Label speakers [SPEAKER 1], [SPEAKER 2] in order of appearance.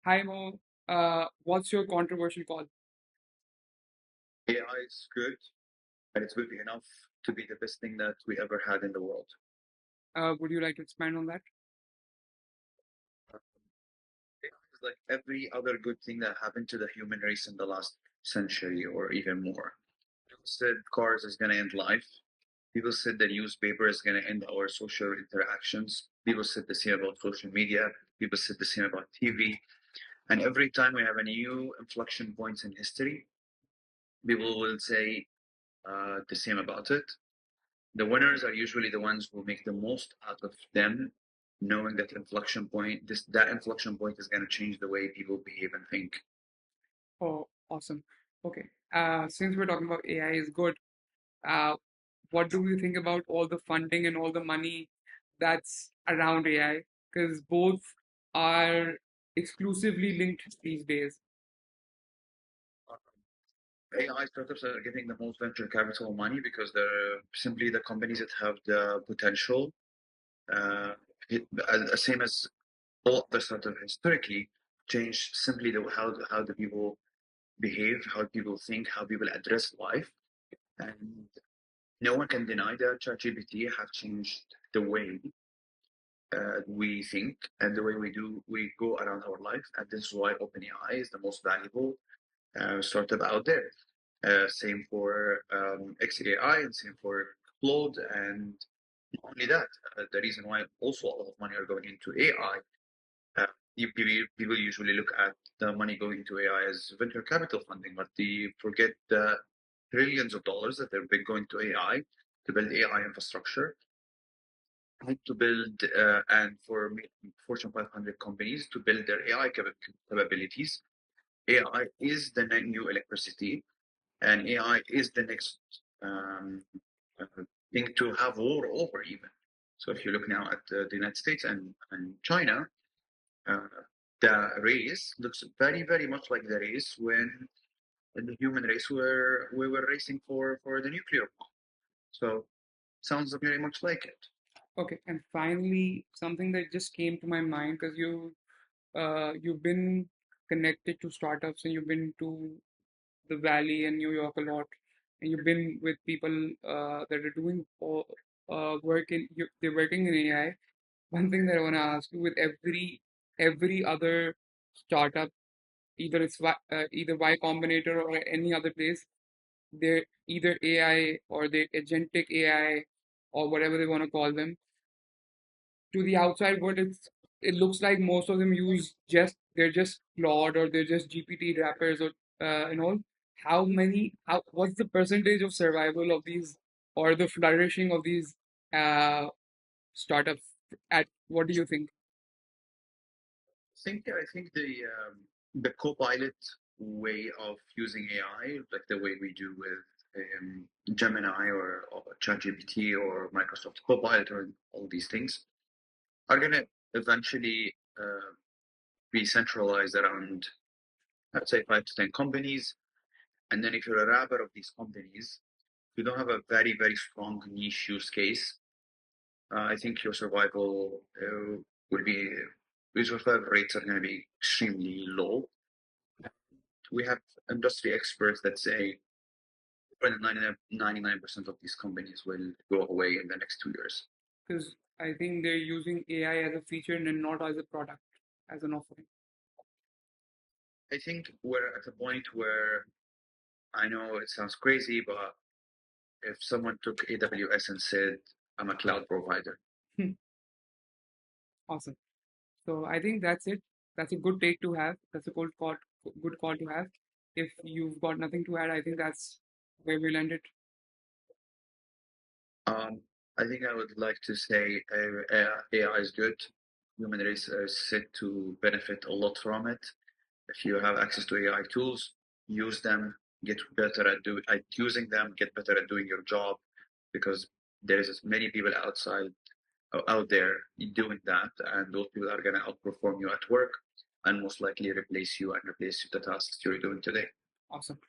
[SPEAKER 1] Hi Mo, what's your controversial call?
[SPEAKER 2] AI is good, and it's will be enough to be the best thing that we ever had in the world.
[SPEAKER 1] Would you like to expand on that?
[SPEAKER 2] Uh, AI is like every other good thing that happened to the human race in the last century or even more. People said cars is going to end life. People said the newspaper is going to end our social interactions. People said the same about social media. People said the same about TV. And every time we have a new inflection points in history, people will say the same about it. The winners are usually the ones who make the most out of them, knowing that that inflection point is going to change the way people behave and think.
[SPEAKER 1] Oh, awesome. Okay. Since we're talking about AI is good, uh, what do you think about all the funding and all the money that's around AI? Because both are exclusively linked these days.
[SPEAKER 2] AI startups are getting the most venture capital money because they're simply the companies that have the potential. Uh, Same as all the startups historically change simply how the people behave, how people think, how people address life, and no one can deny that ChatGPT have changed the way we think and the way we go around our life. And this is why OpenAI is the most valuable startup out there. Same for XAI and same for Claude. And not only that, the reason why also a lot of money are going into AI, people usually look at the money going into AI as venture capital funding, but they forget the trillions of dollars that have been going to AI to build AI infrastructure had to build and for Fortune 500 companies to build their AI capabilities. AI is the new electricity, and AI is the next uh, thing to have war over, even. So if you look now at the United States and China, uh, the race looks very, very much like the race when the human race we were racing for the nuclear bomb. So sounds very much like it.
[SPEAKER 1] Okay, and finally, something that just came to my mind because you've been connected to startups and you've been to the Valley and New York a lot, and you've been with people that are doing they're working in AI. One thing that I want to ask you, with every other startup, either Y Combinator or any other place, they're either AI or they agentic AI or whatever they want to call them. To the outside world, it looks like most of them use they're just Claude or they're just GPT wrappers or and all. How what's the percentage of survival of these or the flourishing of these uh, startups? At what do you think?
[SPEAKER 2] I think the co-pilot way of using AI, like the way we do with Gemini or ChatGPT or Microsoft Copilot or all these things, are gonna eventually be centralized around, I'd say, 5 to 10 companies. And then if you're a wrapper of these companies, you don't have a very very strong niche use case. I think your survival will be your survival rates are going to be extremely low. We have industry experts that say more than 99% of these companies will go away in the next 2 years.
[SPEAKER 1] Because I think they're using AI as a feature and not as a product, as an offering.
[SPEAKER 2] I think we're at a point where I know it sounds crazy, but if someone took AWS and said, I'm a cloud provider,
[SPEAKER 1] Awesome. So I think that's it. That's a good take to have. That's a good call to have. If you've got nothing to add, I think that's where we'll end it.
[SPEAKER 2] um, I think I would like to say AI is good. Human race is set to benefit a lot from it. If you have access to AI tools, use them, get better at using them, get better at doing your job, because there's many people out there doing that, and those people are gonna outperform you at work and most likely replace you and replace the tasks you're doing today.
[SPEAKER 1] Awesome.